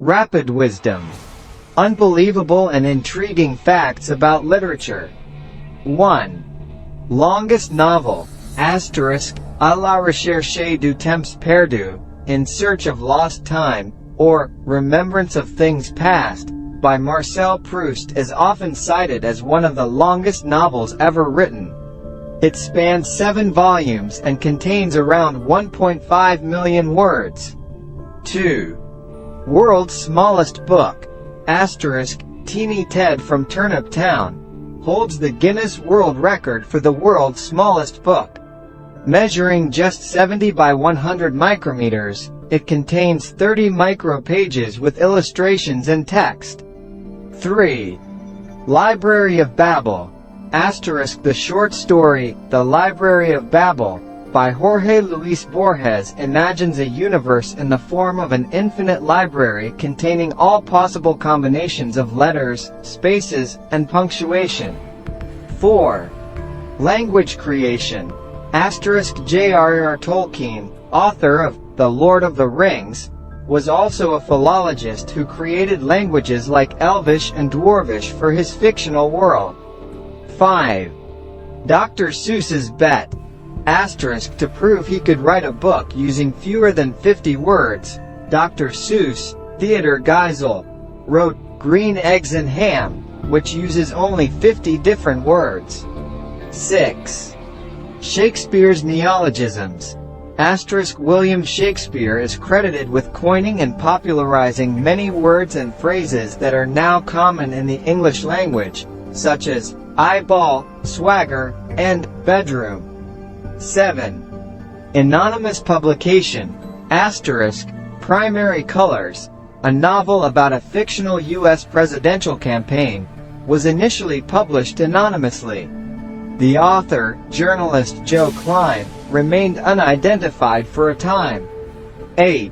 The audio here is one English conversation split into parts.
Rapid wisdom. Unbelievable and intriguing facts about literature. 1. Longest novel, asterisk, à la recherche du temps perdu, In Search of Lost Time, or Remembrance of Things Past, by Marcel Proust is often cited as one of the longest novels ever written. It spans 7 volumes and contains around 1.5 million words. 2. World's Smallest Book, asterisk, Teeny Ted from Turnip Town, holds the Guinness World Record for the world's smallest book. Measuring just 70 by 100 micrometers, it contains 30 micropages with illustrations and text. 3. Library of Babel, asterisk, the short story, The Library of Babel, by Jorge Luis Borges imagines a universe in the form of an infinite library containing all possible combinations of letters, spaces, and punctuation. 4. Language creation, asterisk, J.R.R. Tolkien, author of The Lord of the Rings, was also a philologist who created languages like Elvish and Dwarvish for his fictional world. 5. Dr. Seuss's bet, asterisk, to prove he could write a book using fewer than 50 words, Dr. Seuss, Theodor Geisel, wrote Green Eggs and Ham, which uses only 50 different words. 6. Shakespeare's neologisms, asterisk, William Shakespeare is credited with coining and popularizing many words and phrases that are now common in the English language, such as eyeball, swagger, and bedroom. 7. Anonymous publication, asterisk, Primary Colors, a novel about a fictional U.S. presidential campaign, was initially published anonymously. The author, journalist Joe Klein, remained unidentified for a time. 8.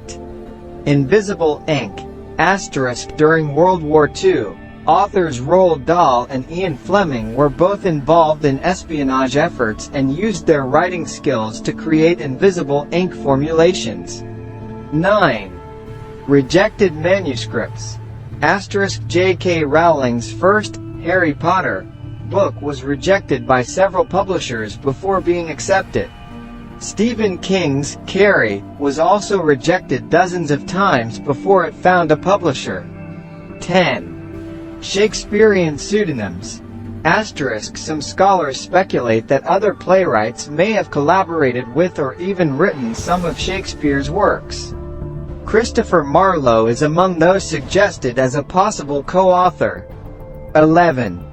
Invisible Ink, asterisk, during World War II, authors Roald Dahl and Ian Fleming were both involved in espionage efforts and used their writing skills to create invisible ink formulations. 9. Rejected manuscripts, asterisk, J.K. Rowling's first Harry Potter book was rejected by several publishers before being accepted. Stephen King's Carrie was also rejected dozens of times before it found a publisher. 10. Shakespearean pseudonyms, asterisk, some scholars speculate that other playwrights may have collaborated with or even written some of Shakespeare's works. Christopher Marlowe is among those suggested as a possible co-author. 11.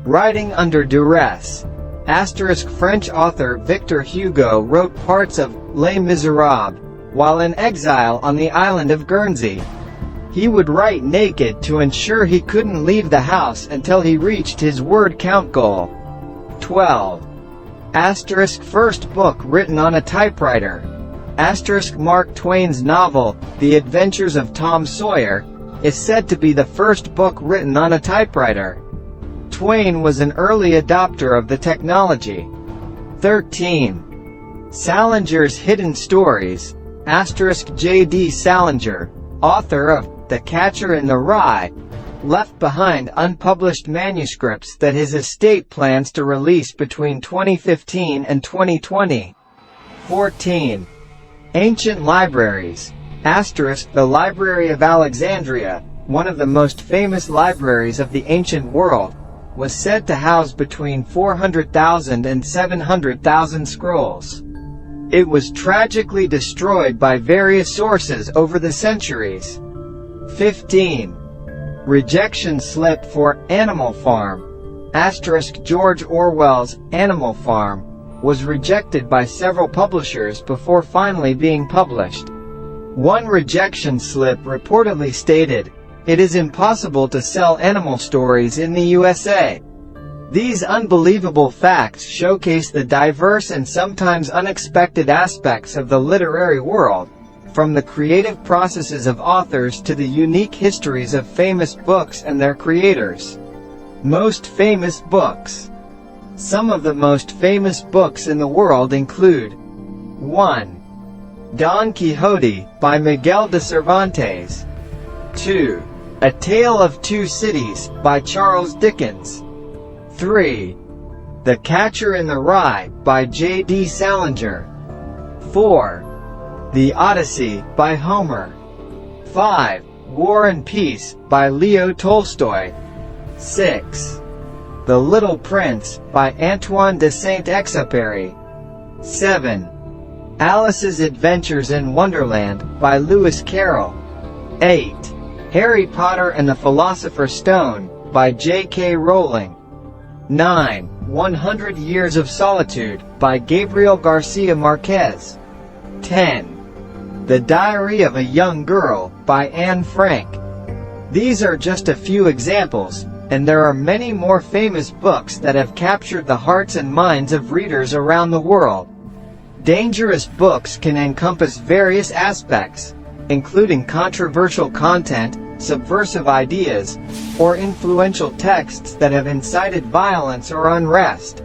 Writing under duress, asterisk, French author Victor Hugo wrote parts of Les Miserables while in exile on the island of Guernsey. He would write naked to ensure he couldn't leave the house until he reached his word count goal. 12. Asterisk, first book written on a typewriter, asterisk, Mark Twain's novel, The Adventures of Tom Sawyer, is said to be the first book written on a typewriter. Twain was an early adopter of the technology. 13. Salinger's Hidden Stories, asterisk, J.D. Salinger, author of The Catcher in the Rye, left behind unpublished manuscripts that his estate plans to release between 2015 and 2020. 14. Ancient libraries, asterisk, the Library of Alexandria, one of the most famous libraries of the ancient world, was said to house between 400,000 and 700,000 scrolls. It was tragically destroyed by various sources over the centuries. 15. Rejection slip for Animal Farm, asterisk, George Orwell's Animal Farm was rejected by several publishers before finally being published. One rejection slip reportedly stated, "It is impossible to sell animal stories in the USA." These unbelievable facts showcase the diverse and sometimes unexpected aspects of the literary world, from the creative processes of authors to the unique histories of famous books and their creators. Most famous books. Some of the most famous books in the world include 1. Don Quixote, by Miguel de Cervantes. 2. A Tale of Two Cities, by Charles Dickens. 3. The Catcher in the Rye, by J.D. Salinger. 4. The Odyssey, by Homer. 5. War and Peace, by Leo Tolstoy. 6. The Little Prince, by Antoine de Saint-Exupéry. 7. Alice's Adventures in Wonderland, by Lewis Carroll. 8. Harry Potter and the Philosopher's Stone, by J.K. Rowling. 9. 100 Years of Solitude, by Gabriel Garcia Marquez. 10. The Diary of a Young Girl, by Anne Frank. These are just a few examples, and there are many more famous books that have captured the hearts and minds of readers around the world. Dangerous books can encompass various aspects, including controversial content, subversive ideas, or influential texts that have incited violence or unrest.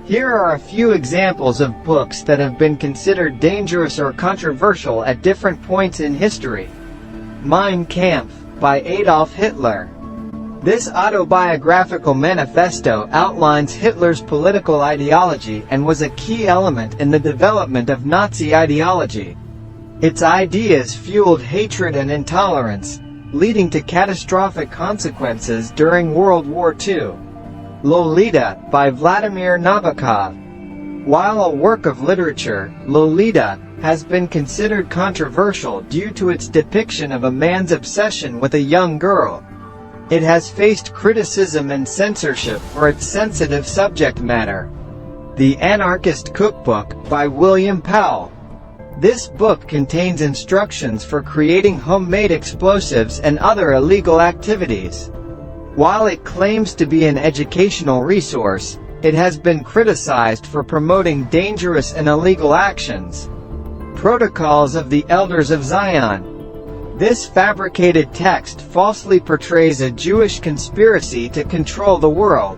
Here are a few examples of books that have been considered dangerous or controversial at different points in history. Mein Kampf, by Adolf Hitler. This autobiographical manifesto outlines Hitler's political ideology and was a key element in the development of Nazi ideology. Its ideas fueled hatred and intolerance, leading to catastrophic consequences during World War II. Lolita, by Vladimir Nabokov. While a work of literature, Lolita has been considered controversial due to its depiction of a man's obsession with a young girl. It has faced criticism and censorship for its sensitive subject matter. The Anarchist Cookbook, by William Powell. This book contains instructions for creating homemade explosives and other illegal activities. While it claims to be an educational resource, it has been criticized for promoting dangerous and illegal actions. Protocols of the Elders of Zion. This fabricated text falsely portrays a Jewish conspiracy to control the world.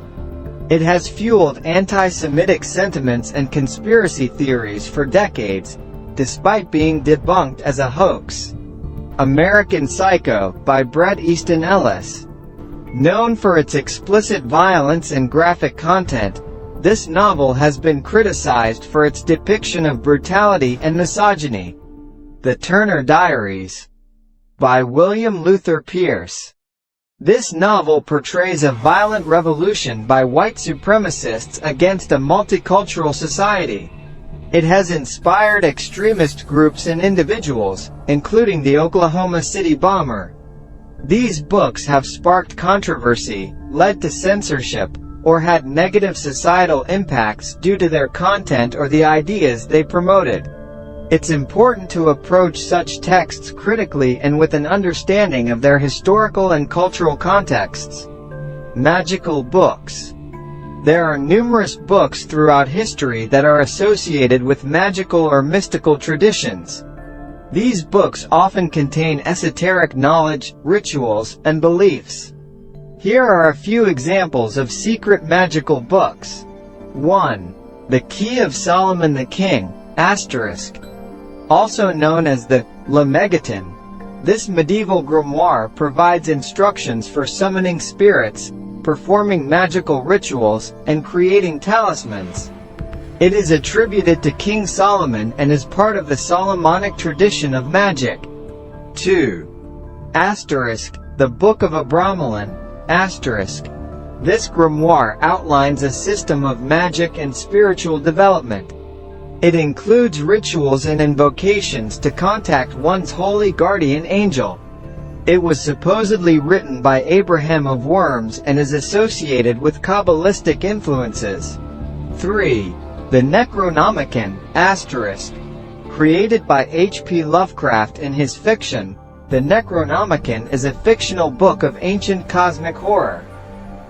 It has fueled anti-Semitic sentiments and conspiracy theories for decades, despite being debunked as a hoax. American Psycho, by Bret Easton Ellis. Known for its explicit violence and graphic content, this novel has been criticized for its depiction of brutality and misogyny. The Turner Diaries, by William Luther Pierce. This novel portrays a violent revolution by white supremacists against a multicultural society. It has inspired extremist groups and individuals, including the Oklahoma City bomber. These books have sparked controversy, led to censorship, or had negative societal impacts due to their content or the ideas they promoted. It's important to approach such texts critically and with an understanding of their historical and cultural contexts. Magical books. There are numerous books throughout history that are associated with magical or mystical traditions. These books often contain esoteric knowledge, rituals, and beliefs. Here are a few examples of secret magical books. 1. The Key of Solomon the King, **, also known as the Lemegeton. This medieval grimoire provides instructions for summoning spirits, performing magical rituals, and creating talismans. It is attributed to King Solomon and is part of the Solomonic tradition of magic. 2. The Book of Abramelin, **. This grimoire outlines a system of magic and spiritual development. It includes rituals and invocations to contact one's holy guardian angel. It was supposedly written by Abraham of Worms and is associated with Kabbalistic influences. 3. The Necronomicon, **. Created by H.P. Lovecraft in his fiction, the Necronomicon is a fictional book of ancient cosmic horror.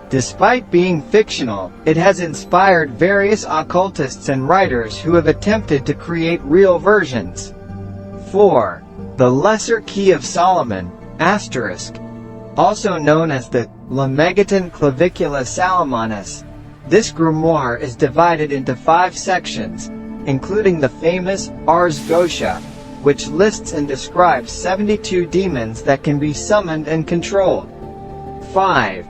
Despite being fictional, it has inspired various occultists and writers who have attempted to create real versions. 4. The Lesser Key of Solomon, **. Also known as the Lemegeton Clavicula Salomonis. This grimoire is divided into 5 sections, including the famous Ars Goetia, which lists and describes 72 demons that can be summoned and controlled. 5.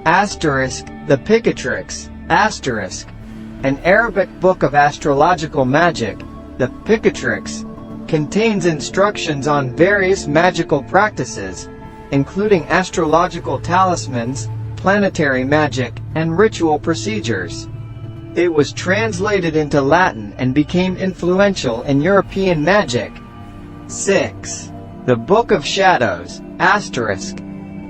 Asterisk, the Picatrix, asterisk. An Arabic book of astrological magic, the Picatrix, contains instructions on various magical practices, including astrological talismans, planetary magic, and ritual procedures. It was translated into Latin and became influential in European magic. 6. The Book of Shadows, asterisk.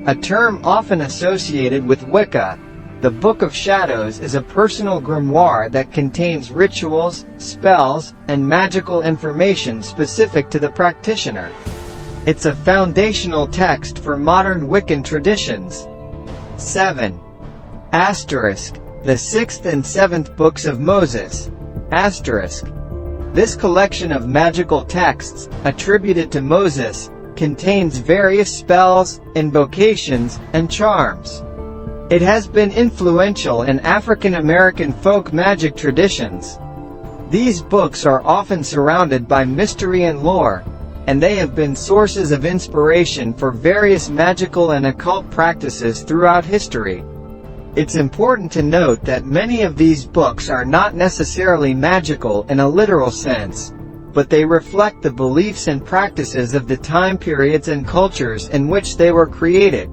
A term often associated with Wicca, the Book of Shadows is a personal grimoire that contains rituals, spells, and magical information specific to the practitioner. It's a foundational text for modern Wiccan traditions. 7. Asterisk. The 6th and 7th Books of Moses, asterisk. This collection of magical texts, attributed to Moses, contains various spells, invocations, and charms. It has been influential in African American folk magic traditions. These books are often surrounded by mystery and lore, and they have been sources of inspiration for various magical and occult practices throughout history. It's important to note that many of these books are not necessarily magical in a literal sense, but they reflect the beliefs and practices of the time periods and cultures in which they were created.